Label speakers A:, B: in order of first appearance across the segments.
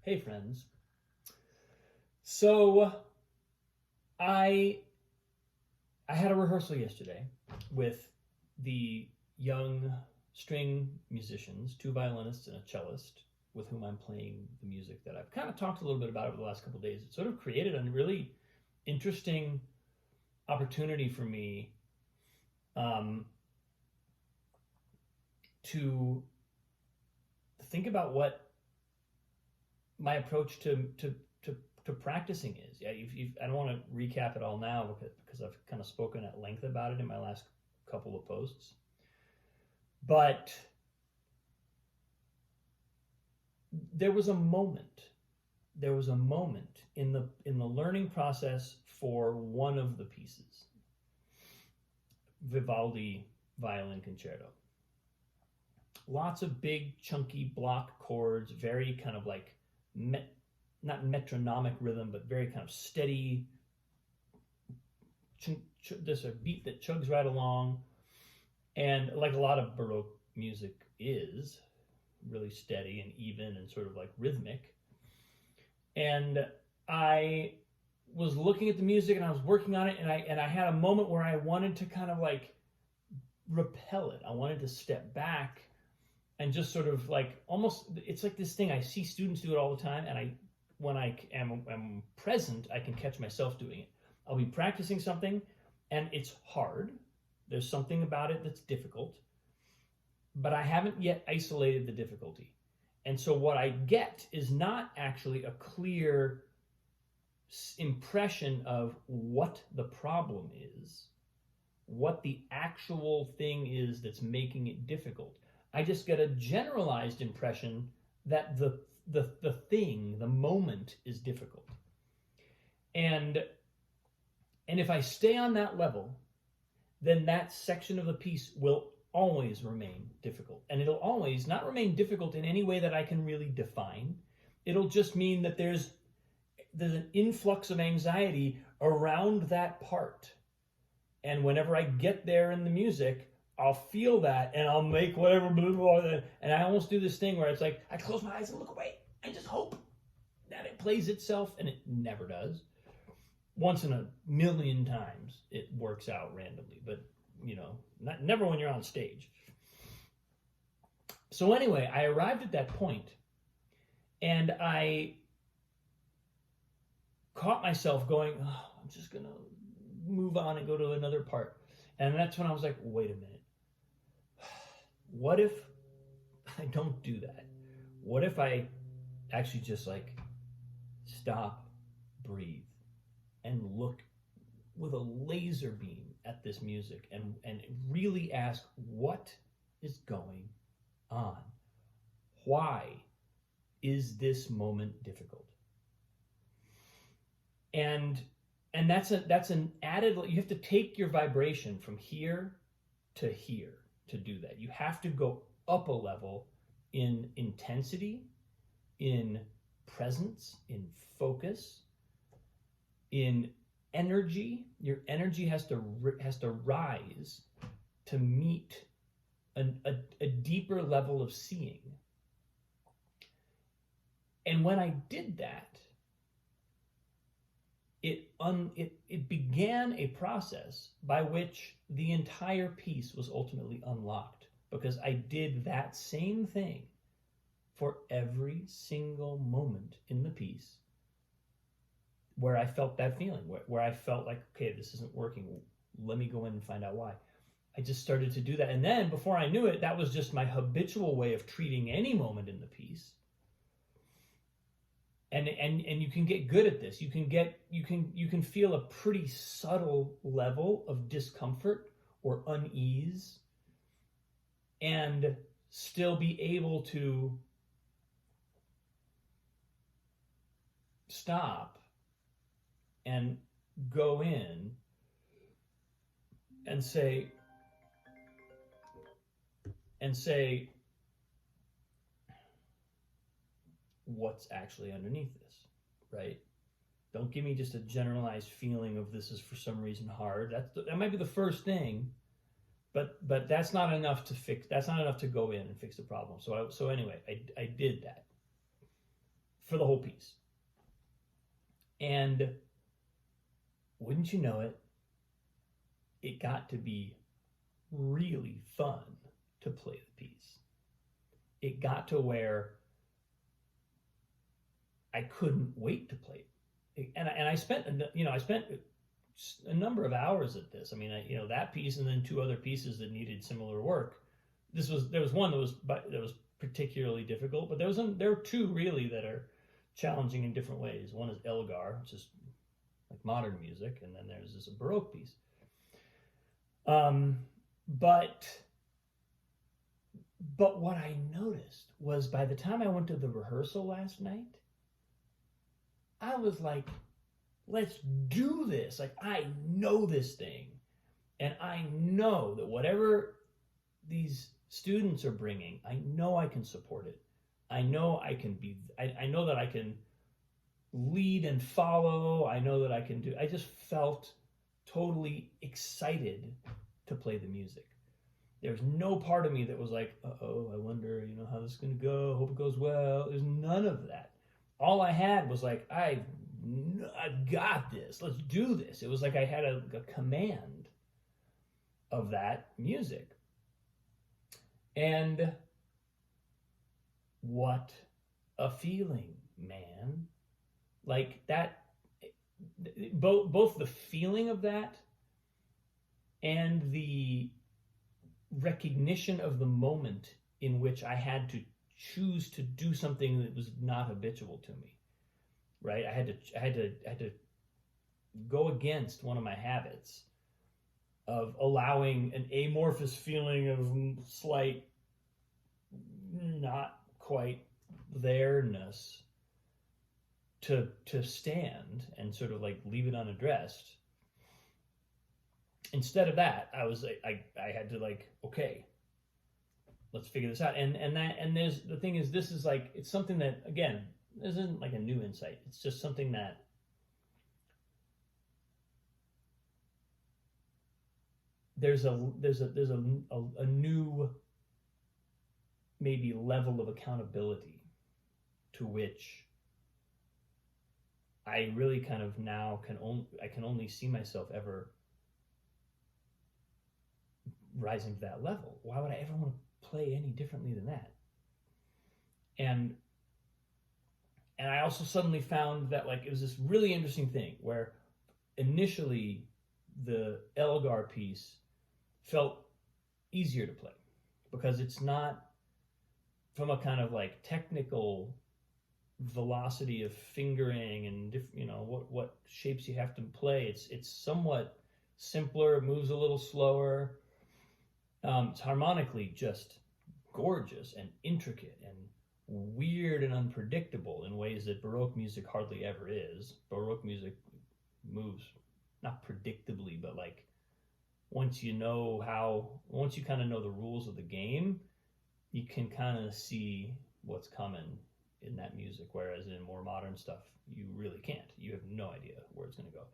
A: Hey friends. So I I had a rehearsal yesterday with the young string musicians, two violinists and a cellist, with whom I'm playing the music that I've kind of talked a little bit about over the last couple of days. It sort of created a really interesting opportunity for me um, to think about what my approach to practicing is. Yeah, I don't want to recap it all now because I've kind of spoken at length about it in my last couple of posts. But there was a moment. There was a moment in the learning process for one of the pieces, Vivaldi Violin Concerto. Lots of big, chunky block chords, very kind of like not metronomic rhythm, but very kind of steady. There's a beat that chugs right along, and like a lot of Baroque music is, really steady and even and sort of like rhythmic. And I was looking at the music and I was working on it, and I had a moment where I wanted to kind of like repel it. I wanted to step back and just sort of like almost, it's like this thing I see students do it all the time, and when I am present, I can catch myself doing it. I'll be practicing something and it's hard. There's something about it that's difficult, but I haven't yet isolated the difficulty. And so what I get is not actually a clear impression of what the problem is, what the actual thing is that's making it difficult. I just get a generalized impression that the thing, the moment, is difficult. And if I stay on that level, then that section of the piece will always remain difficult. And it'll always not remain difficult in any way that I can really define. It'll just mean that there's an influx of anxiety around that part. And whenever I get there in the music, I'll feel that and I'll make whatever, blah, blah, blah, and I almost do this thing where it's like, I close my eyes and look away and just hope that it plays itself, and it never does. Once in a million times it works out randomly, but never when you're on stage. So anyway, I arrived at that point and I caught myself going, oh, I'm just going to move on and go to another part. And that's when I was like, wait a minute. What if I don't do that? What if I actually just like stop, breathe, and look with a laser beam at this music and really ask, what is going on? Why is this moment difficult? And that's an added, you have to take your vibration from here to here to do that. You have to go up a level in intensity, in presence, in focus, in energy. Your energy has to rise to meet a deeper level of seeing. And when I did that, it began a process by which the entire piece was ultimately unlocked, because I did that same thing for every single moment in the piece where I felt that feeling, where I felt like, okay, this isn't working. Let me go in and find out why. I just started to do that. And then before I knew it, that was just my habitual way of treating any moment in the piece. And you can get good at this. You can feel a pretty subtle level of discomfort or unease and still be able to stop and go in and say, what's actually underneath this, right? Don't give me just a generalized feeling of this is for some reason hard. That might be the first thing, but that's not enough to fix. That's not enough to go in and fix the problem. So anyway, I did that for the whole piece. And wouldn't you know it, it got to be really fun to play the piece. It got to where I couldn't wait to play it. And I spent, I spent a number of hours at this. I mean, that piece and then two other pieces that needed similar work. There was one that was particularly difficult, but there are two really that are challenging in different ways. One is Elgar, which is like modern music, and then there's this Baroque piece. But what I noticed was by the time I went to the rehearsal last night, I was like, let's do this. Like, I know this thing. And I know that whatever these students are bringing, I know I can support it. I know I can I know that I can lead and follow. I know that I can I just felt totally excited to play the music. There's no part of me that was like, uh-oh, I wonder, how this is going to go. Hope it goes well. There's none of that. All I had was like, I've got this. Let's do this. It was like I had a command of that music. And what a feeling, man. Like that, both the feeling of that and the recognition of the moment in which I had to choose to do something that was not habitual to me, right? I had to go against one of my habits of allowing an amorphous feeling of slight, not quite there-ness to stand and sort of like leave it unaddressed. Instead of that, I had to like, okay, let's figure this out. And there's the thing is, this is like, it's something that, again, this isn't like a new insight. It's just something that there's a new maybe level of accountability to which I really kind of now I can only see myself ever rising to that level. Why would I ever want to play any differently than that? And I also suddenly found that like it was this really interesting thing where initially the Elgar piece felt easier to play because it's not from a kind of like technical velocity of fingering and what shapes you have to play. It's somewhat simpler, moves a little slower. It's harmonically just gorgeous and intricate and weird and unpredictable in ways that Baroque music hardly ever is. Baroque music moves not predictably, but like once you kind of know the rules of the game, you can kind of see what's coming in that music, whereas in more modern stuff, you really can't. You have no idea where it's going to go.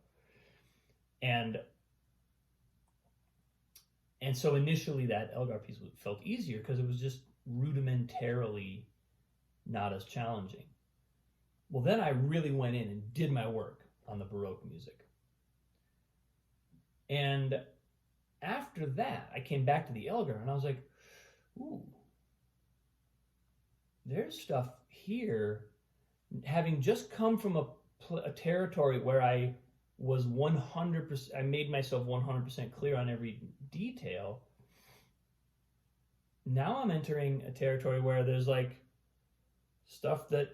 A: And so initially that Elgar piece felt easier because it was just rudimentarily not as challenging. Well, then I really went in and did my work on the Baroque music. And after that, I came back to the Elgar and I was like, ooh, there's stuff here, having just come from a territory where I was 100%, I made myself 100% clear on every detail. Now I'm entering a territory where there's like stuff that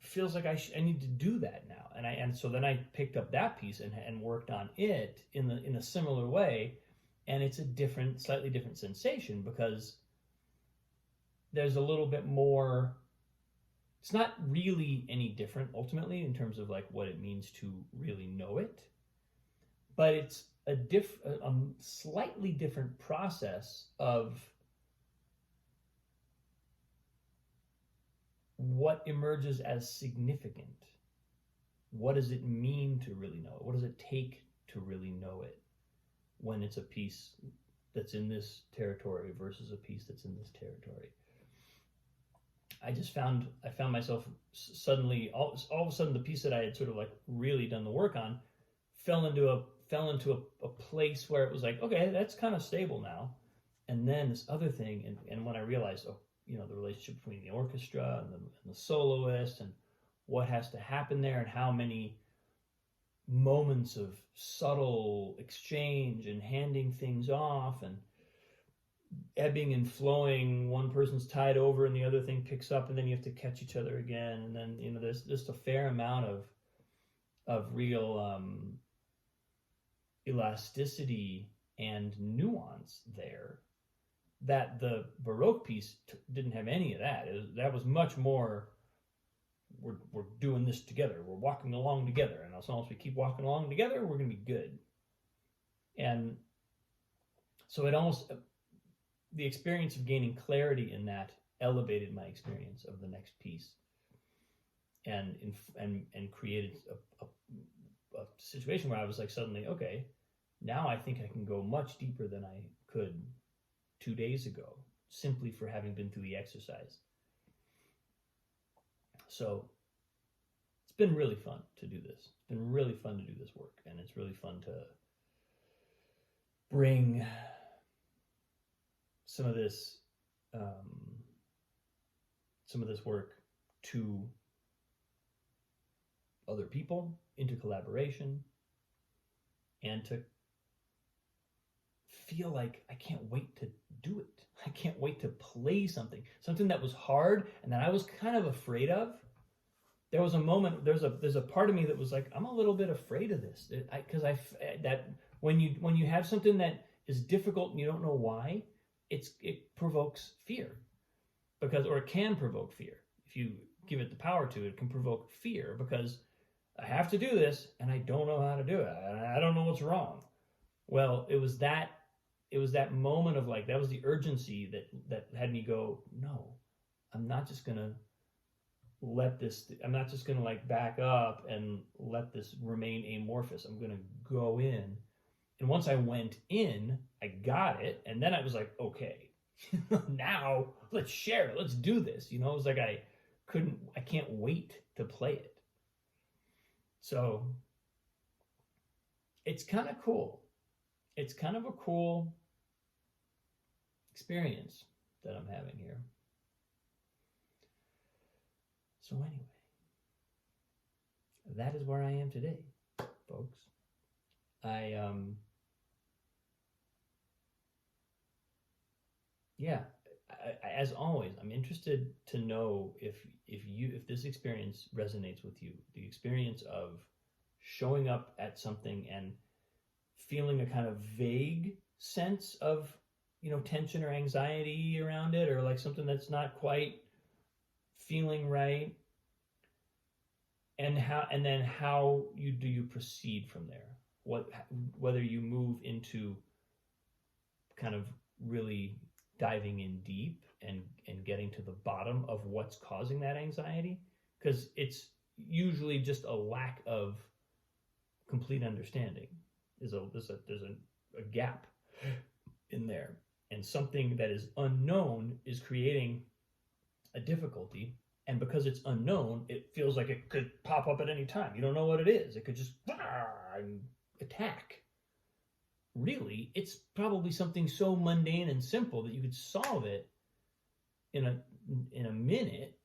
A: feels like I need to do that now. And so then I picked up that piece and worked on it in a similar way. And it's a slightly different sensation because there's a little bit more. It's not really any different ultimately in terms of like what it means to really know it, but it's a slightly different process of what emerges as significant. What does it mean to really know it? What does it take to really know it when it's a piece that's in this territory versus a piece that's in this territory? I found myself suddenly, all of a sudden, the piece that I had sort of like really done the work on fell into a place where it was like, okay, that's kind of stable now. And then this other thing, and when I realized, oh, the relationship between the orchestra and the soloist, and what has to happen there, and how many moments of subtle exchange and handing things off and ebbing and flowing, one person's tied over and the other thing picks up, and then you have to catch each other again, and then there's just a fair amount of real elasticity and nuance there that the Baroque piece didn't have any of that. That was much more, we're doing this together, we're walking along together, and as long as we keep walking along together, we're going to be good. And so the experience of gaining clarity in that elevated my experience of the next piece, and created a situation where I was like, suddenly, okay, now I think I can go much deeper than I could 2 days ago, simply for having been through the exercise. So it's been really fun to do this. It's been really fun to do this work, and it's really fun to bring some of this work to other people, into collaboration, and to feel like I can't wait to do it. I can't wait to play something that was hard and that I was kind of afraid of. There was a moment, there's a part of me that was like, I'm a little bit afraid of this, because that when you have something that is difficult and you don't know why, it provokes fear, or it can provoke fear. If you give it the power to, it can provoke fear, because I have to do this and I don't know how to do it. I don't know what's wrong. Well, it was that moment of like, that was the urgency that had me go, no, I'm not just gonna like back up and let this remain amorphous. I'm gonna go in. And once I went in, I got it, and then I was like, okay, now let's share it. Let's do this. It was like I can't wait to play it. So it's kind of cool. It's kind of a cool experience that I'm having here. So anyway, that is where I am today, folks. As always, I'm interested to know if this experience resonates with you. The experience of showing up at something and feeling a kind of vague sense of, tension or anxiety around it, or like something that's not quite feeling right, and then how do you proceed from there? Whether you move into kind of really diving in deep and getting to the bottom of what's causing that anxiety, because it's usually just a lack of complete understanding. There's a gap in there, and something that is unknown is creating a difficulty. And because it's unknown, it feels like it could pop up at any time. You don't know what it is. It could just attack. Really, it's probably something so mundane and simple that you could solve it in a minute,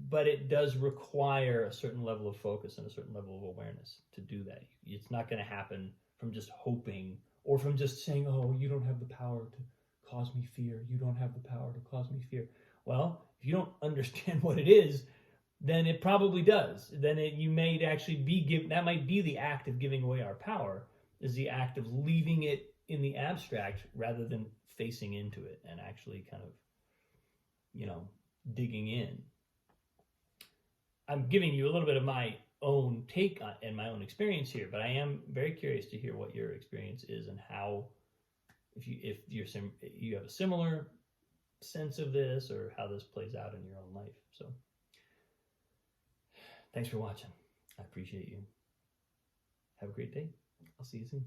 A: but it does require a certain level of focus and a certain level of awareness to do that. It's not going to happen from just hoping, or from just saying, oh, you don't have the power to cause me fear. You don't have the power to cause me fear. Well, if you don't understand what it is, then it probably does. Then you may actually that might be the act of giving away our power, is the act of leaving it in the abstract rather than facing into it and actually kind of, digging in. I'm giving you a little bit of my own take on and my own experience here, but I am very curious to hear what your experience is, and how, if you have a similar sense of this, or how this plays out in your own life. So thanks for watching. I appreciate you. Have a great day. I'll see you soon.